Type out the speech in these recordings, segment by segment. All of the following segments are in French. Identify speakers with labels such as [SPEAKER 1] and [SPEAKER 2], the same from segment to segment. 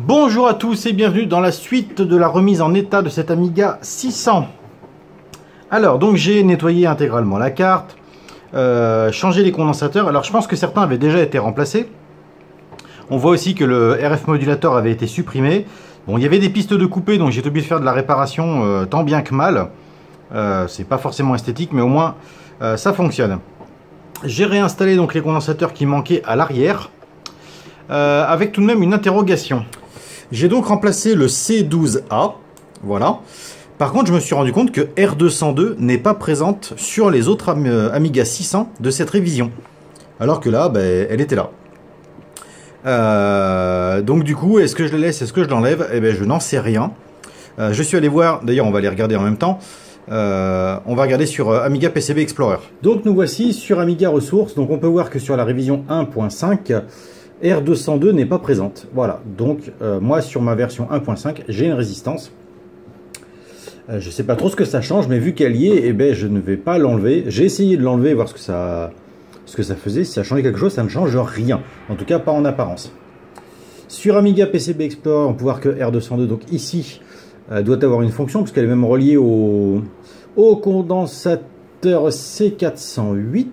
[SPEAKER 1] Bonjour à tous et bienvenue dans la suite de la remise en état de cet Amiga 600. Alors, donc j'ai nettoyé intégralement la carte, changé les condensateurs. Alors, je pense que certains avaient déjà été remplacés. On voit aussi que le RF modulator avait été supprimé. Bon, il y avait des pistes de coupé, donc j'ai été obligé de faire de la réparation tant bien que mal. C'est pas forcément esthétique, mais au moins ça fonctionne. J'ai réinstallé donc les condensateurs qui manquaient à l'arrière, avec tout de même une interrogation. J'ai donc remplacé le C12A, voilà. Par contre, je me suis rendu compte que R202 n'est pas présente sur les autres Amiga 600 de cette révision. Alors que là, ben, elle était là. Donc du coup, est-ce que je les laisse, est-ce que je l'enlève? Eh ben, je n'en sais rien. Je suis allé voir, d'ailleurs on va les regarder en même temps. On va regarder sur Amiga PCB Explorer. Donc nous voici sur Amiga Ressources. Donc on peut voir que sur la révision 1.5, R202 n'est pas présente. Voilà, donc moi sur ma version 1.5, j'ai une résistance. Je ne sais pas trop ce que ça change, mais vu qu'elle y est, eh ben, je ne vais pas l'enlever. J'ai essayé de l'enlever, voir ce que ça faisait. Si ça changeait quelque chose, ça ne change rien. En tout cas, pas en apparence. Sur Amiga PCB Explorer, on peut voir que R202, donc ici, doit avoir une fonction, puisqu'elle est même reliée au condensateur C408.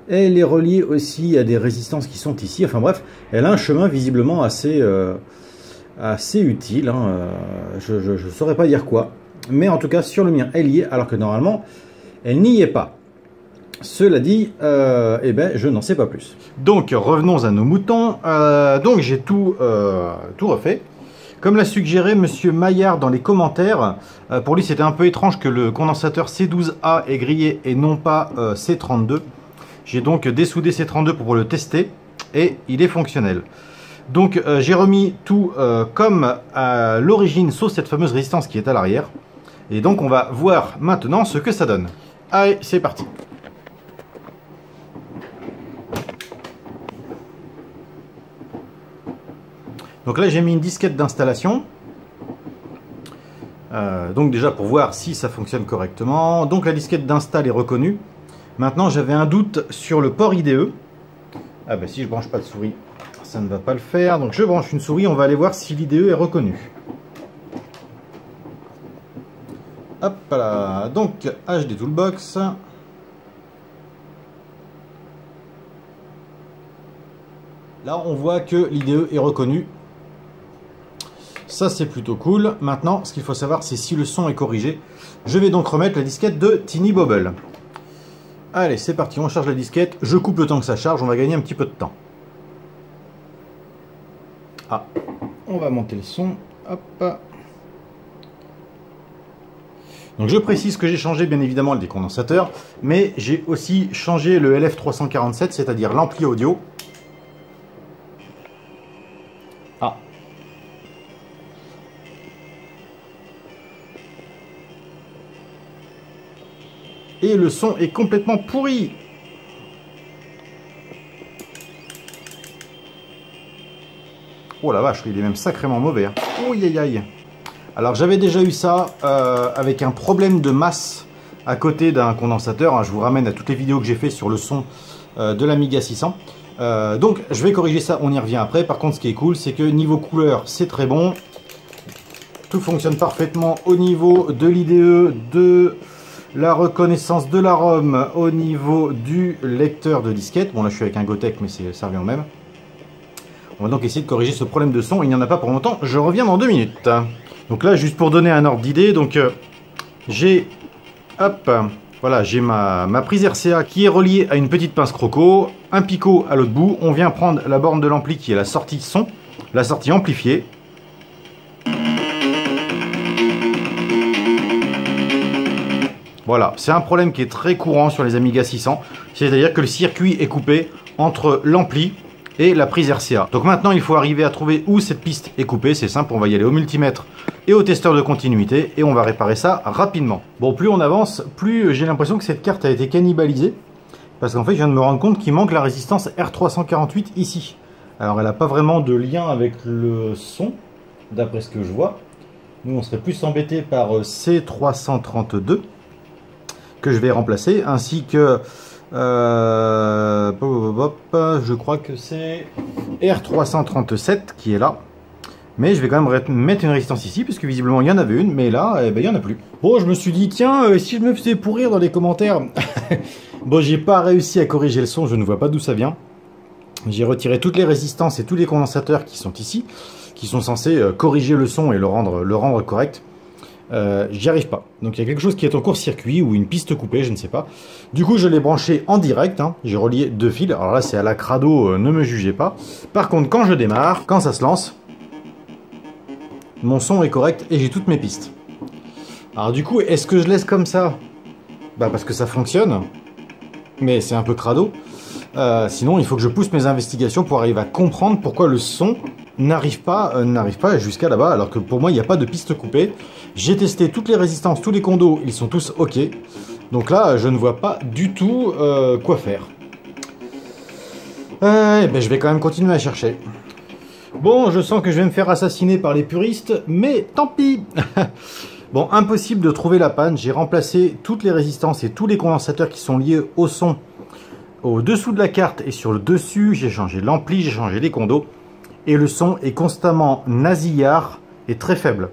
[SPEAKER 1] Elle est reliée aussi à des résistances qui sont ici. Enfin bref, elle a un chemin visiblement assez utile. Hein. Je ne saurais pas dire quoi. Mais en tout cas, sur le mien, elle y est, alors que normalement, elle n'y est pas. Cela dit, eh ben, je n'en sais pas plus. Donc, revenons à nos moutons. Donc, j'ai tout refait. Comme l'a suggéré Monsieur Maillard dans les commentaires, pour lui, c'était un peu étrange que le condensateur C12A est grillé et non pas C32. J'ai donc dessoudé C32 pour le tester et il est fonctionnel. Donc j'ai remis tout comme à l'origine, sauf cette fameuse résistance qui est à l'arrière. Et donc on va voir maintenant ce que ça donne. Allez, c'est parti. Donc là j'ai mis une disquette d'installation. Donc déjà pour voir si ça fonctionne correctement. Donc la disquette d'install est reconnue. Maintenant j'avais un doute sur le port IDE. Ah ben si je branche pas de souris, ça ne va pas le faire. Donc je branche une souris, on va aller voir si l'IDE est reconnu. Hop là, donc HD Toolbox. Là on voit que l'IDE est reconnu. Ça c'est plutôt cool. Maintenant ce qu'il faut savoir c'est si le son est corrigé. Je vais donc remettre la disquette de Tiny Bobble. Allez, c'est parti, on charge la disquette. Je coupe le temps que ça charge, on va gagner un petit peu de temps. Ah, on va monter le son. Hop. Donc je précise que j'ai changé bien évidemment le décondensateur, mais j'ai aussi changé le LF347, c'est-à-dire l'ampli audio. Ah. Et le son est complètement pourri. Oh la vache, il est même sacrément mauvais. Hein. Ouh, aïe, aïe. Alors j'avais déjà eu ça avec un problème de masse à côté d'un condensateur. Hein. Je vous ramène à toutes les vidéos que j'ai fait sur le son de l'Amiga 600. Donc je vais corriger ça, on y revient après. Par contre ce qui est cool, c'est que niveau couleur, c'est très bon. Tout fonctionne parfaitement au niveau de l'IDE, de la reconnaissance de la ROM, au niveau du lecteur de disquette. Bon là je suis avec un Gotek mais ça revient au même. On va donc essayer de corriger ce problème de son. Il n'y en a pas pour longtemps, je reviens dans 2 minutes. Donc là juste pour donner un ordre d'idée, donc j'ai voilà, j'ai ma prise RCA qui est reliée à une petite pince croco, un picot à l'autre bout. On vient prendre la borne de l'ampli qui est la sortie son, la sortie amplifiée. Voilà, c'est un problème qui est très courant sur les Amiga 600, c'est-à-dire que le circuit est coupé entre l'ampli et la prise RCA. Donc maintenant, il faut arriver à trouver où cette piste est coupée. C'est simple, on va y aller au multimètre et au testeur de continuité et on va réparer ça rapidement. Bon, plus on avance, plus j'ai l'impression que cette carte a été cannibalisée parce qu'en fait, je viens de me rendre compte qu'il manque la résistance R348 ici. Alors, elle n'a pas vraiment de lien avec le son, d'après ce que je vois. Nous, on serait plus embêté par C332. Que je vais remplacer, ainsi que Je crois que c'est R337 qui est là. Mais je vais quand même mettre une résistance ici, puisque visiblement il y en avait une, mais là, eh ben, il n'y en a plus. Bon, je me suis dit, tiens, si je me faisais pourrir dans les commentaires... Bon, j'ai pas réussi à corriger le son, je ne vois pas d'où ça vient. J'ai retiré toutes les résistances et tous les condensateurs qui sont ici, qui sont censés corriger le son et le rendre correct. J'y arrive pas. Donc il y a quelque chose qui est en court-circuit ou une piste coupée, je ne sais pas. Du coup, je l'ai branché en direct, hein. J'ai relié 2 fils. Alors là, c'est à la crado, ne me jugez pas. Par contre, quand je démarre, quand ça se lance, mon son est correct et j'ai toutes mes pistes. Alors du coup, est-ce que je laisse comme ça? Bah parce que ça fonctionne. Mais c'est un peu crado. Sinon, il faut que je pousse mes investigations pour arriver à comprendre pourquoi le son n'arrive pas jusqu'à là-bas, alors que pour moi, il n'y a pas de piste coupée. J'ai testé toutes les résistances, tous les condos, ils sont tous OK. Donc là, je ne vois pas du tout quoi faire. Ben, je vais quand même continuer à chercher. Bon, je sens que je vais me faire assassiner par les puristes, mais tant pis. Bon, impossible de trouver la panne. J'ai remplacé toutes les résistances et tous les condensateurs qui sont liés au son au-dessous de la carte et sur le dessus. J'ai changé l'ampli, j'ai changé les condos. Et le son est constamment nasillard et très faible.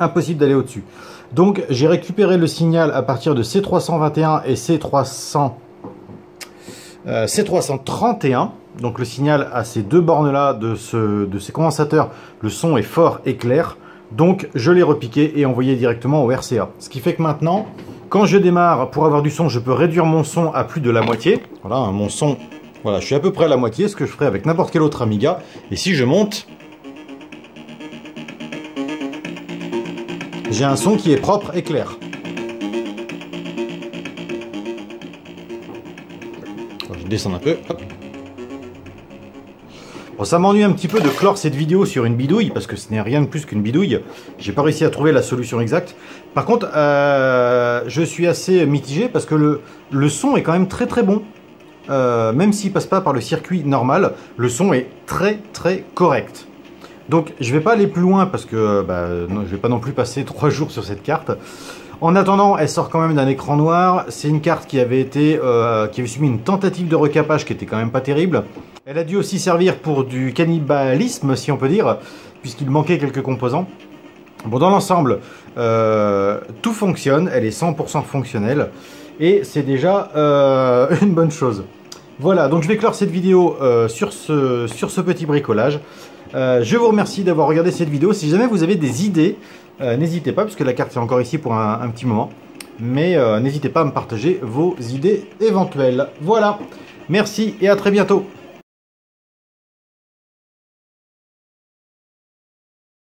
[SPEAKER 1] Impossible d'aller au-dessus. Donc, j'ai récupéré le signal à partir de C321 et C331. Donc, le signal à ces deux bornes-là de ces condensateurs, le son est fort et clair. Donc je l'ai repiqué et envoyé directement au RCA. Ce qui fait que maintenant, quand je démarre, pour avoir du son, je peux réduire mon son à plus de la moitié. Voilà, hein, mon son, voilà, je suis à peu près à la moitié, ce que je ferais avec n'importe quel autre Amiga. Et si je monte, j'ai un son qui est propre et clair. Je descends un peu, hop. Bon, ça m'ennuie un petit peu de clore cette vidéo sur une bidouille, parce que ce n'est rien de plus qu'une bidouille. J'ai pas réussi à trouver la solution exacte. Par contre, je suis assez mitigé, parce que le son est quand même très très bon. Même s'il passe pas par le circuit normal, le son est très très correct. Donc je vais pas aller plus loin, parce que non, je vais pas non plus passer 3 jours sur cette carte. En attendant, elle sort quand même d'un écran noir. C'est une carte qui avait subi une tentative de recapage qui était quand même pas terrible. Elle a dû aussi servir pour du cannibalisme, si on peut dire, puisqu'il manquait quelques composants. Bon, dans l'ensemble, tout fonctionne. Elle est 100% fonctionnelle. Et c'est déjà une bonne chose. Voilà, donc je vais clore cette vidéo sur ce petit bricolage. Je vous remercie d'avoir regardé cette vidéo. Si jamais vous avez des idées, n'hésitez pas, puisque la carte est encore ici pour un petit moment. Mais n'hésitez pas à me partager vos idées éventuelles. Voilà, merci et à très bientôt.